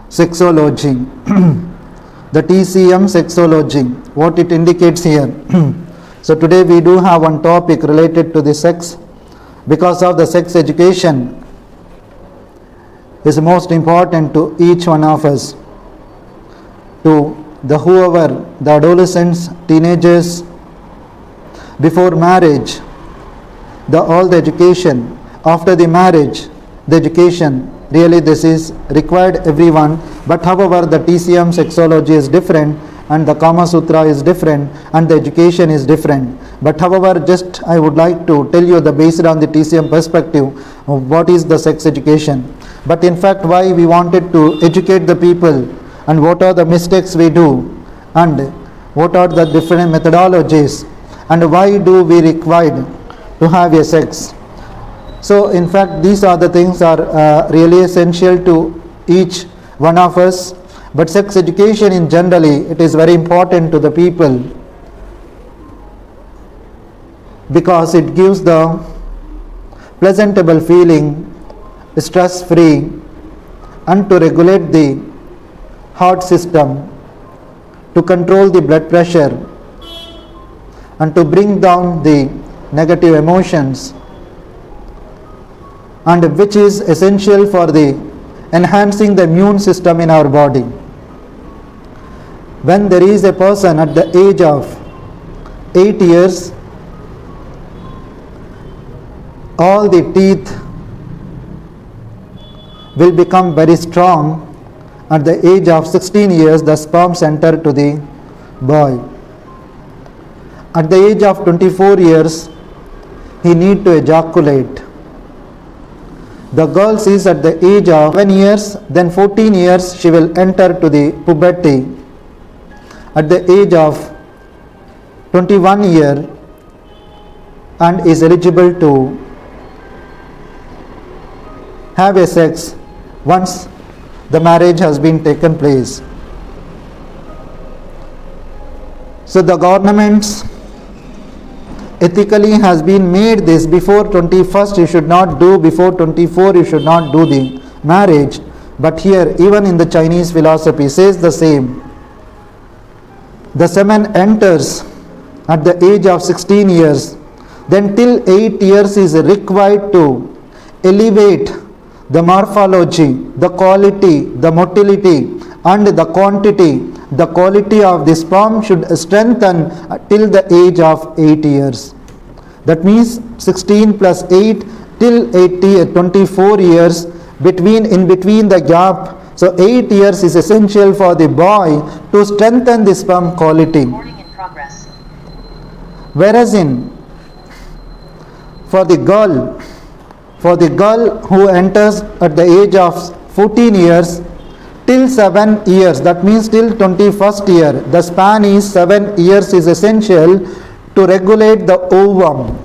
sexology. The TCM sexology, what it indicates here. So today we do have one topic related to the sex, because of the sex education is most important to each one of us, to the whoever, the adolescents, teenagers, before marriage, all the education, after the marriage, the education, really this is required everyone. But however, the TCM sexology is different, and the Kama Sutra is different, and the education is different. But however, just I would like to tell you, based on the TCM perspective, what is the sex education. But in fact, why we wanted to educate the people, and what are the mistakes we do, and what are the different methodologies, and why do we require to have a sex. So in fact, these are the things are really essential to each one of us. But sex education in generally, it is very important to the people, because it gives the pleasantable feeling, stress free, and to regulate the heart system, to control the blood pressure, and to bring down the negative emotions, and which is essential for the enhancing the immune system in our body. When there is a person at the age of 8 years, all the teeth will become very strong. At the age of 16 years, the sperms enter to the boy. At the age of 24 years, he need to ejaculate. The girl is at the age of 7 years, then 14 years she will enter to the puberty. At the age of 21 year, and is eligible to have a sex once the marriage has been taken place. So the governments ethically has been made this before 21st you should not do, before 24 you should not do the marriage. But here, even in the Chinese philosophy says the same. The semen enters at the age of 16 years, then till 8 years is required to elevate the morphology, the quality, the motility, and the quantity. The quality of the sperm should strengthen till the age of 8 years. That means 16 plus 8 till 80, 24 years, in between the gap. So 8 years is essential for the boy to strengthen the sperm quality. Whereas for the girl who enters at the age of 14 years, till 7 years, that means till 21st year, the span is 7 years is essential to regulate the ovum,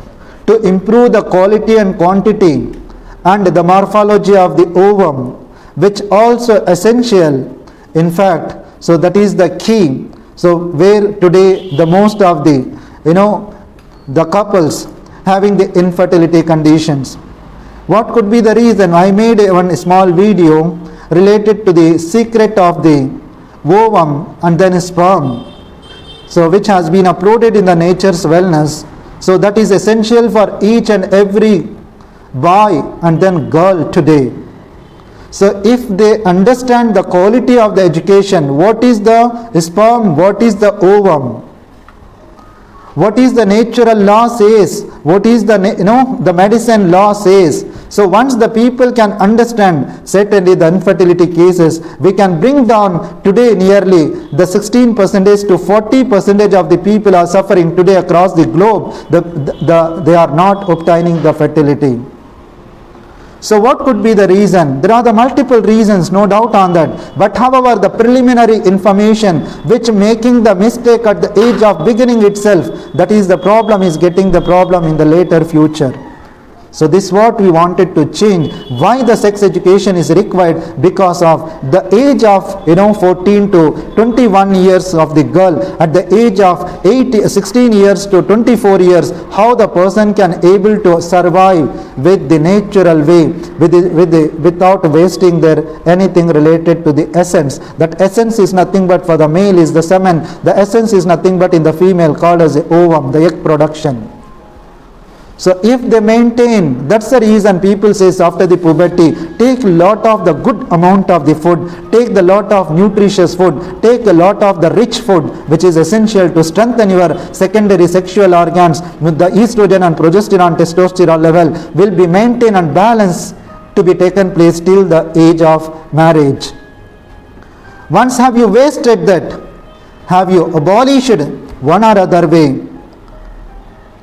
to improve the quality and quantity and the morphology of the ovum, which also essential. In fact, so that is the key. So where today the most of the the couples having the infertility conditions. What could be the reason? I made one small video related to the secret of the ovum and then sperm, so which has been uploaded in the Nature's Wellness. So that is essential for each and every boy and then girl today. So if they understand the quality of the education, what is the sperm, what is the ovum, what is the natural law says, what is the the medicine law says. So once the people can understand certainly the infertility cases, we can bring down today nearly the 16% to 40% of the people are suffering today across the globe. They are not obtaining the fertility. So what could be the reason? There are the multiple reasons, no doubt on that. But however, the preliminary information which making the mistake at the age of beginning itself, that is the problem, is getting the problem in the later future. So this is what we wanted to change. Why the sex education is required? Because of the age of 14 to 21 years of the girl, at the age of 16 years to 24 years, how the person can able to survive with the natural way, without wasting their anything related to the essence. That essence is nothing but for the male is the semen. The essence is nothing but in the female called as the ovum, the egg production. So if they maintain, that's the reason people says after the puberty, take lot of the good amount of the food, take the lot of nutritious food, take a lot of the rich food, which is essential to strengthen your secondary sexual organs. With the estrogen and progesterone, testosterone level will be maintained and balanced to be taken place till the age of marriage. Once have you wasted that, have you abolished one or other way,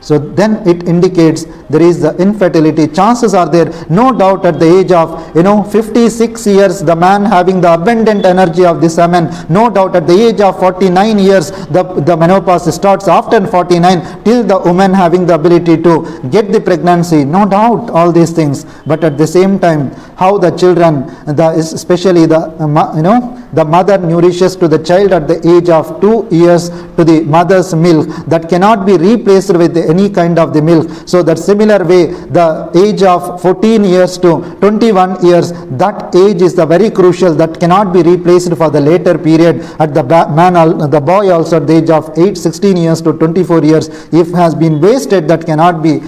so then it indicates there is the infertility. Chances are there, no doubt at the age of 56 years, the man having the abundant energy of the semen. No doubt at the age of 49 years, the menopause starts after 49, till the woman having the ability to get the pregnancy. No doubt all these things. But at the same time, how the children, especially the mother nourishes to the child at the age of 2 years to the mother's milk, that cannot be replaced with any kind of the milk. So that similar way, the age of 14 years to 21 years, that age is the very crucial, that cannot be replaced for the later period. At the boy also at the age of 16 years to 24 years, if has been wasted, that cannot be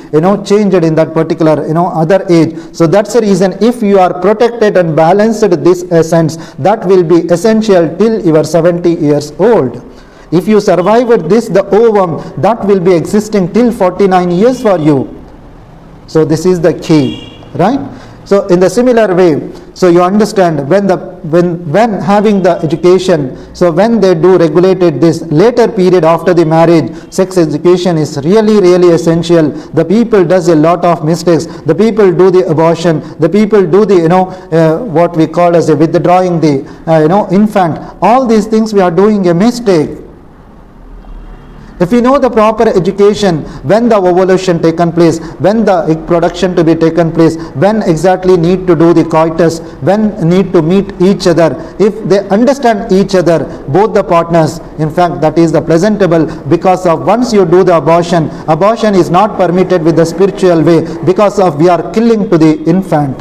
changed in that particular other age. So that's the reason, if you are protected and balanced this essence, that will be essential till you are 70 years old. If you survived this, the ovum, that will be existing till 49 years for you. So this is the key, right? So in the similar way, so you understand when having the education, so when they do regulated this later period after the marriage, sex education is really essential. The people does a lot of mistakes. The people do the abortion. The people do the what we call as a withdrawing the infant. All these things we are doing a mistake. If you know the proper education, when the ovulation taken place, when the egg production to be taken place, when exactly need to do the coitus, when need to meet each other, if they understand each other, both the partners, in fact that is the presentable, because of once you do the abortion is not permitted with the spiritual way, because of we are killing to the infant.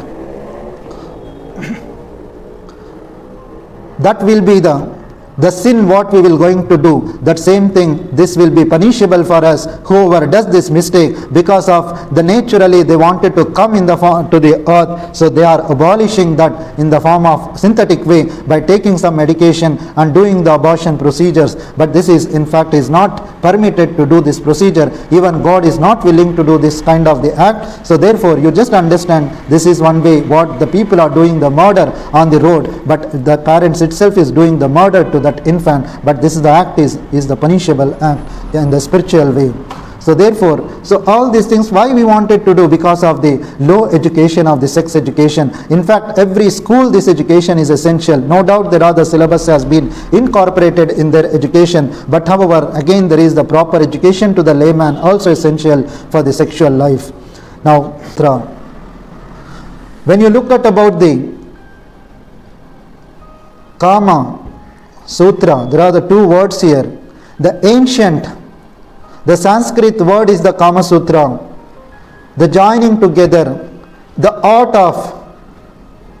That will be the sin what we will going to do. That same thing, this will be punishable for us, whoever does this mistake, because of the naturally they wanted to come in the form to the earth, so they are abolishing that in the form of synthetic way by taking some medication and doing the abortion procedures. But this is in fact is not permitted to do this procedure. Even God is not willing to do this kind of the act. So therefore you just understand, this is one way what the people are doing the murder on the road, but the parents itself is doing the murder to that infant. But this is the act is the punishable act in the spiritual way. So therefore, so all these things why we wanted to do, because of the low education of the sex education. In fact, every school this education is essential. No doubt there are the syllabus has been incorporated in their education, but however again there is the proper education to the layman also essential for the sexual life. Now when you look at about the Kama Sutra, there are the two words here. The Sanskrit word is the Kama Sutra. The joining together, the art of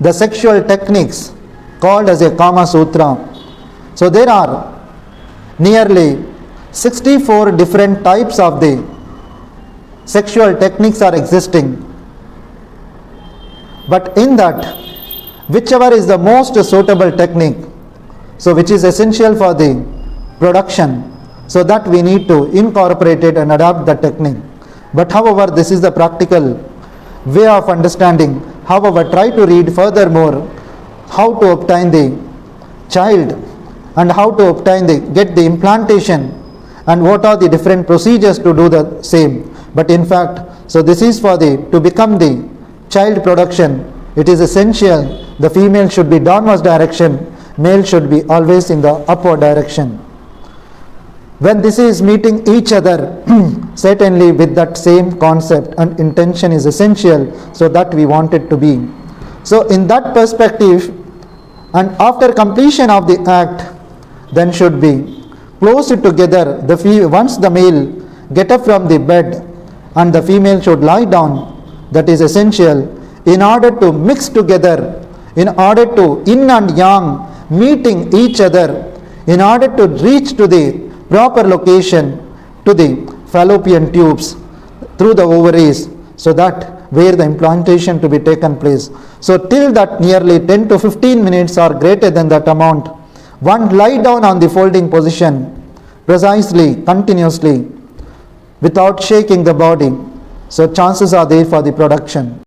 the sexual techniques called as a Kama Sutra. So there are nearly 64 different types of the sexual techniques are existing. But in that, whichever is the most suitable technique, so which is essential for the production, so that we need to incorporate it and adapt the technique. But however, this is the practical way of understanding. However, try to read furthermore how to obtain the child and how to obtain get the implantation and what are the different procedures to do the same. But in fact, so this is for to become the child production, it is essential the female should be downwards direction, male should be always in the upward direction. When this is meeting each other, certainly with that same concept and intention is essential, so that we want it to be. So in that perspective, and after completion of the act, then should be close together. Once the male get up from the bed and the female should lie down, that is essential in order to mix together, in order to yin and yang meeting each other, in order to reach to the proper location, to the fallopian tubes through the ovaries, so that where the implantation to be taken place. So till that nearly 10 to 15 minutes or greater than that amount, one lie down on the folding position precisely, continuously, without shaking the body. So chances are there for the production.